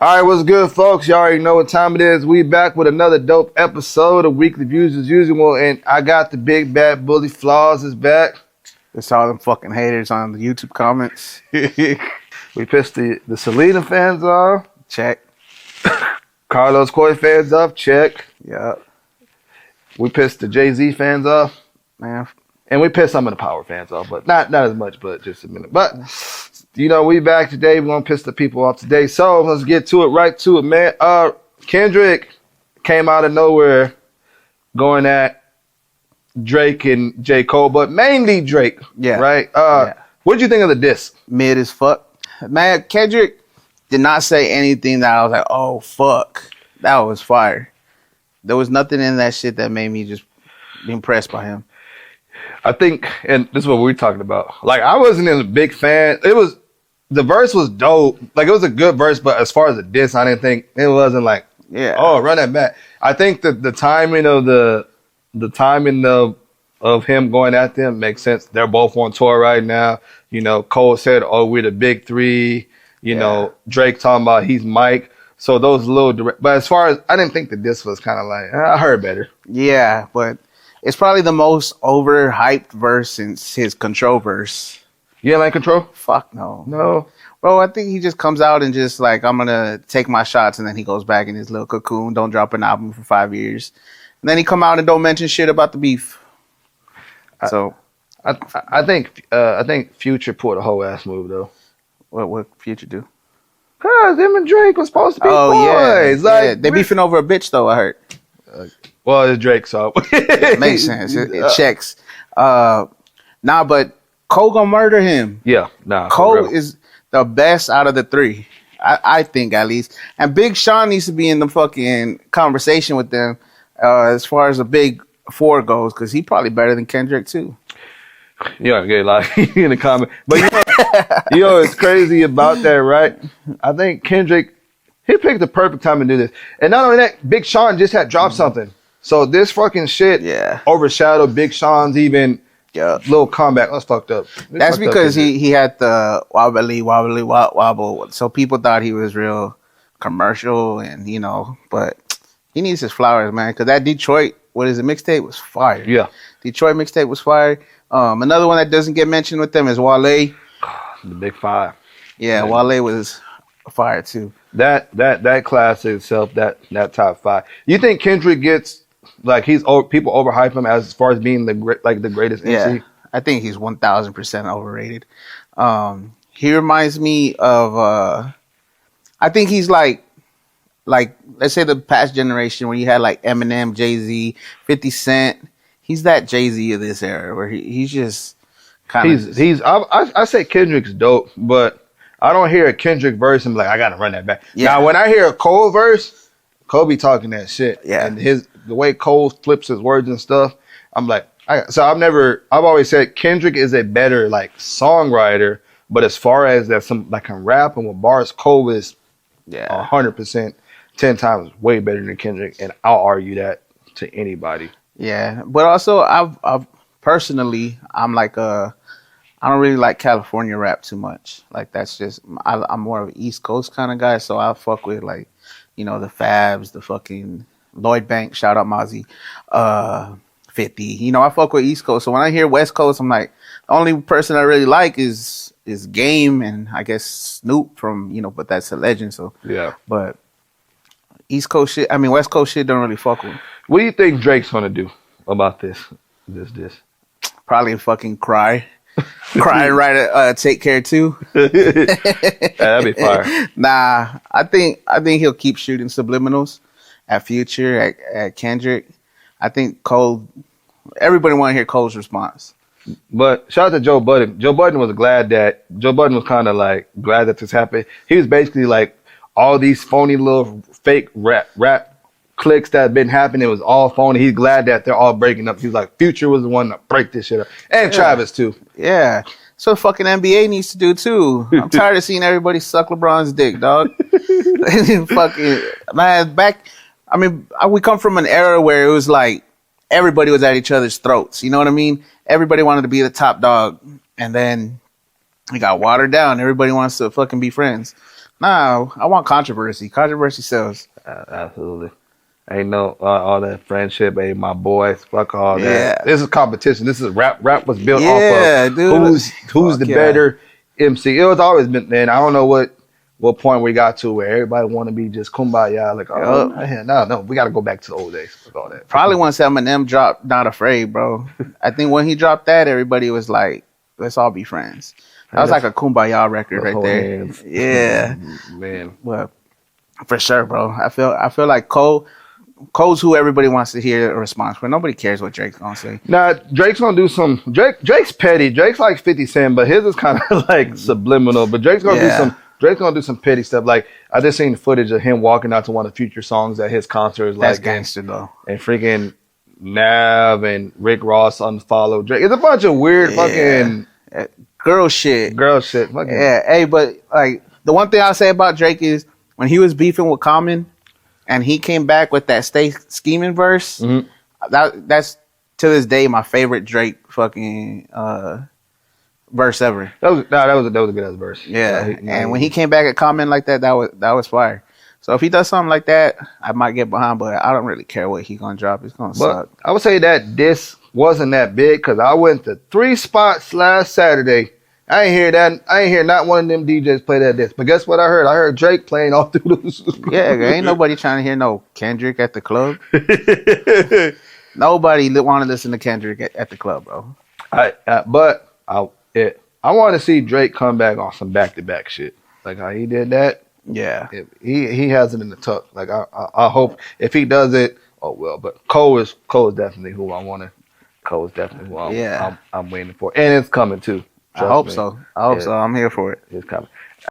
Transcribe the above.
All right, what's good, folks? Y'all already know what time it is. We back with another dope episode of Weekly Views as usual, and I got the big bad bully Flawz is back. It's all them fucking haters on the YouTube comments. We pissed the Selena fans off. Check. Carlos Coy fans off. Check. Yep. We pissed the Jay-Z fans off. Man. And we pissed some of the Power fans off, but not as much, but just a minute. But, you know, we back today. We're going to piss the people off today. So let's get to it, right to it, man. Kendrick came out of nowhere going at Drake and J. Cole, but mainly Drake. Yeah. Right? Yeah. What'd you think of the diss? Mid as fuck. Man, Kendrick did not say anything that I was like, oh, fuck. That was fire. There was nothing in that shit that made me just be impressed by him. I think, and this is what we're talking about. Like, I wasn't a big fan. The verse was dope. Like, it was a good verse, but as far as the diss, I didn't think it wasn't like, oh, run that back. I think that the timing of him going at them makes sense. They're both on tour right now. You know, Cole said, oh, we're the big three. You know, Drake talking about he's Mike. So those little direct, but as far as, I didn't think the diss was kind of like, I heard better. Yeah, but it's probably the most overhyped verse since his Control verse. You didn't like Control? Fuck no. No. Bro, I think he just comes out and just like, I'm going to take my shots, and then he goes back in his little cocoon, don't drop an album for 5 years. And then he come out and don't mention shit about the beef. So I think Future pulled a whole ass move though. What Future do? Cause him and Drake was supposed to be boys. Yeah. Like, yeah. They beefing over a bitch though, I heard. Well, it's Drake, so it makes sense. It checks. But Cole gonna murder him. Yeah, nah. Cole is the best out of the three, I think, at least. And Big Sean needs to be in the fucking conversation with them as far as the big four goes, because he's probably better than Kendrick too. Yeah, get like in the comment, but you know it's crazy about that, right? I think Kendrick, he picked the perfect time to do this, and not only that, Big Sean just had dropped something, so this fucking shit overshadowed Big Sean's even little comeback. That's fucked up. That's because he had the wobbly wobble, so people thought he was real commercial, and you know, but he needs his flowers, man, because that Detroit, what is it, mixtape was fire. Yeah, Detroit mixtape was fire. Another one that doesn't get mentioned with them is Wale. The Big Five. Yeah, Wale was fire too. That class itself, that top five. You think Kendrick gets like people overhype him as far as being the greatest MC? Yeah, I think he's 1000% overrated. He reminds me of I think he's like let's say the past generation where you had like Eminem, Jay-Z, 50 Cent. He's that Jay-Z of this era where he's just kind of... I say Kendrick's dope, but I don't hear a Kendrick verse and be like, I gotta run that back. Yeah. Now, when I hear a Cole verse, Cole be talking that shit. Yeah. And the way Cole flips his words and stuff, I'm like, I've always said Kendrick is a better like songwriter, but as far as that some like can rap and with bars, Cole is 100%, 10 times way better than Kendrick, and I'll argue that to anybody. Yeah, but also I've personally, I'm like I don't really like California rap too much. Like that's just I'm more of an East Coast kind of guy, so I fuck with like, you know, the Fabs, the fucking Lloyd Banks, shout out Mozzie, 50. You know, I fuck with East Coast. So when I hear West Coast, I'm like, the only person I really like is Game and I guess Snoop from, you know, but that's a legend. So yeah, but East Coast shit, West Coast shit don't really fuck with. What do you think Drake's gonna do about this? Probably fucking cry. Cry and write a Take Care too. That'd be fire. Nah, I think he'll keep shooting subliminals at Future, at Kendrick. I think Cole, everybody want to hear Cole's response. But shout out to Joe Budden. Joe Budden was kind of like glad that this happened. He was basically like, all these phony little fake rap clicks that have been happening, it was all phony. He's glad that they're all breaking up. He was like, Future was the one to break this shit up. And Travis too. Yeah. So fucking NBA needs to do too. I'm tired of seeing everybody suck LeBron's dick, dog. Fucking man, we come from an era where it was like everybody was at each other's throats. You know what I mean? Everybody wanted to be the top dog, and then it got watered down. Everybody wants to fucking be friends. No, I want controversy. Controversy sells. Absolutely. Ain't no all that friendship. Ain't my boys. Fuck all that. This is competition. This is rap. Rap was built off of who's the better MC. It was always been. Man, I don't know what point we got to where everybody want to be just kumbaya. Like, no, we got to go back to the old days with all that. Probably once Eminem dropped "Not Afraid," bro. I think when he dropped that, everybody was like, "Let's all be friends." That was like a kumbaya record right there. Hands. Yeah, man. Well, for sure, bro. I feel like Cole's who everybody wants to hear a response for. Nobody cares what Drake's gonna say. Nah, Drake's gonna do some. Drake's petty. Drake's like 50 Cent, but his is kind of like subliminal. But Drake's gonna do some. Drake's gonna do some petty stuff. Like I just seen footage of him walking out to one of Future songs at his concerts. That's like gangster though. And freaking Nav and Rick Ross unfollowed Drake. It's a bunch of weird fucking girl shit. Fucking. Yeah. Hey, but like the one thing I'll say about Drake is when he was beefing with Common, and he came back with that "Stay Scheming" verse. Mm-hmm. That's to this day my favorite Drake fucking verse ever. That was a good ass verse. Yeah, and when he came back at Common like that was fire. So if he does something like that, I might get behind, but I don't really care what he's gonna drop. It's gonna suck. I would say that this wasn't that big because I went to 3 spots last Saturday. I ain't hear that. I ain't hear not one of them DJs play that disc. But guess what I heard? I heard Drake playing all through those. Yeah, ain't nobody trying to hear no Kendrick at the club. Nobody want to listen to Kendrick at the club, bro. I want to see Drake come back on some back-to-back shit. Like how he did that. Yeah. He has it in the tuck. Like I hope if he does it, oh well. But Cole is definitely who I want to. Cole is definitely who I'm waiting for. And it's coming too. I hope so. I'm here for it. It's coming.